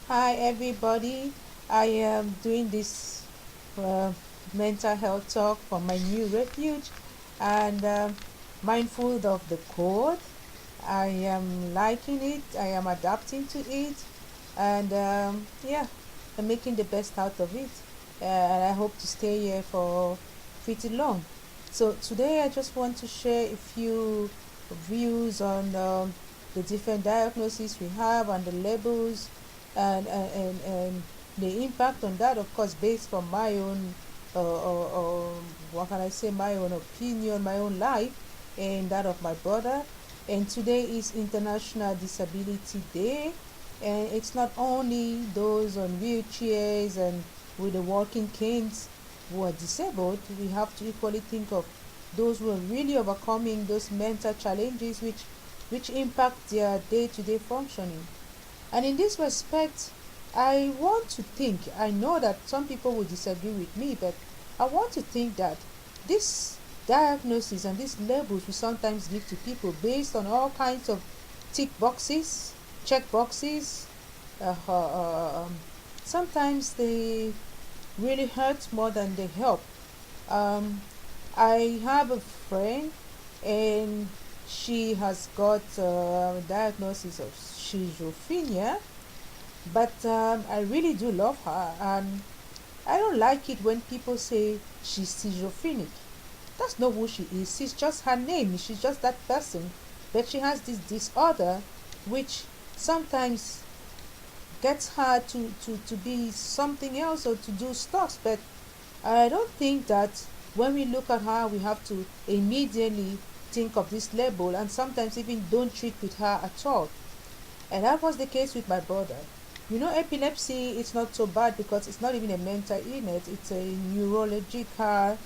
Hi, everybody. I am doing this uh, mental health talk from my new refuge and mindful of the code. I am liking it, I am adapting to it, and yeah, I'm making the best out of it. And I hope to stay here for pretty long. So, today I just want to share a few views on the different diagnoses we have and the labels and the impact on that, of course, based on my own what can I say, my own opinion, my own life, and that of my brother. And today is International Disability Day, and it's not only those on wheelchairs and with the walking canes who are disabled. We have to equally think of those who are really overcoming those mental challenges which impact their day-to-day functioning. And in this respect, I want to think, I know that some people will disagree with me, but I want to think that this diagnosis and these labels we sometimes give to people based on all kinds of tick boxes, check boxes, uh, uh, um, sometimes they really hurt more than they help. Um, I have a friend, and she has got a diagnosis of schizophrenia, but I really do love her, and I don't like it when people say she's schizophrenic. That's not who she is. She's just her name. She's just that person. But she has this disorder which sometimes gets her to be something else or to do stuff. But I don't think that when we look at her, we have to immediately think of this label and sometimes even don't treat with her at all. And that was the case with my brother. You know, epilepsy is not so bad because it's not even a mental illness, it's a neurological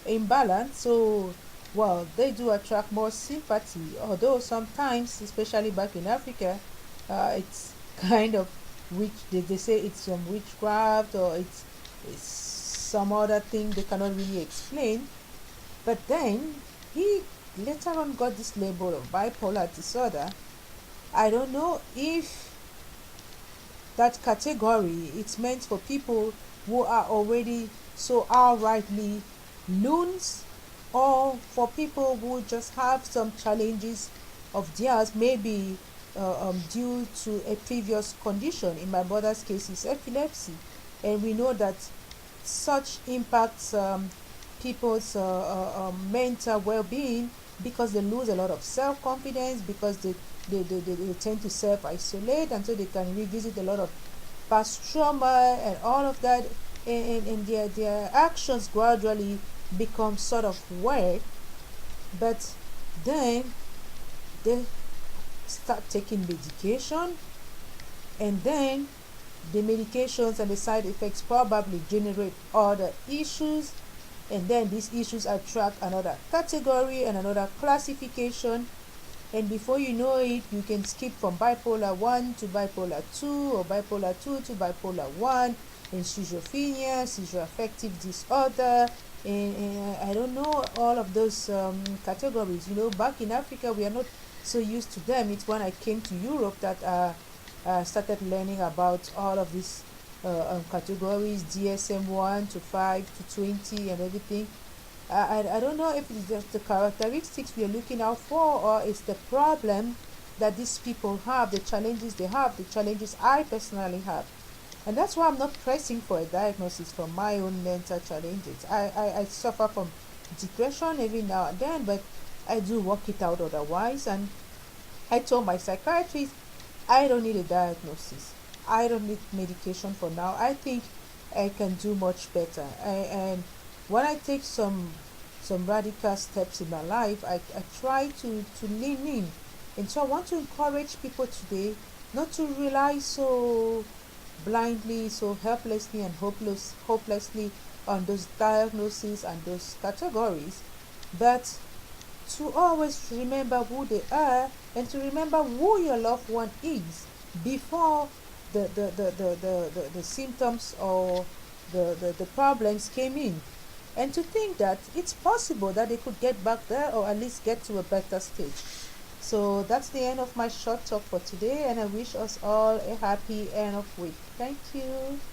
imbalance. So, well, they do attract more sympathy, although sometimes, especially back in Africa, it's kind of they say it's some witchcraft or it's some other thing they cannot really explain. But then he later on got this label of bipolar disorder. I don't know if that category it's meant for people who are already so outrightly loons, or for people who just have some challenges of theirs, maybe due to a previous condition. In my brother's case, it's epilepsy, and we know that such impacts people's mental well-being because they lose a lot of self-confidence, because they tend to self-isolate, and so they can revisit a lot of past trauma and all of that, and their actions gradually become sort of weird. But then they start taking medication, and then the medications and the side effects probably generate other issues, and then these issues attract another category and another classification, and before you know it, you can skip from bipolar 1 to bipolar 2, or bipolar 2 to bipolar 1, and schizophrenia, schizoaffective disorder, and I don't know, all of those categories. You know, back in Africa, we are not so used to them. It's when I came to Europe that started learning about all of these categories, DSM 1 to 5 to 20 and everything. I don't know if it's just the characteristics we are looking out for, or it's the problem that these people have, the challenges they have, the challenges I personally have. And that's why I'm not pressing for a diagnosis for my own mental challenges. I suffer from depression every now and then, but I do work it out otherwise. And I told my psychiatrist, I don't need a diagnosis. I don't need medication for now. I think I can do much better. And when I take some radical steps in my life, I try to lean in. And so I want to encourage people today not to rely so blindly, so helplessly and hopelessly on those diagnoses and those categories, but to always remember who they are, and to remember who your loved one is before the symptoms or the problems came in, and to think that it's possible that they could get back there or at least get to a better stage. So that's the end of my short talk for today, and I wish us all a happy end of week. Thank you.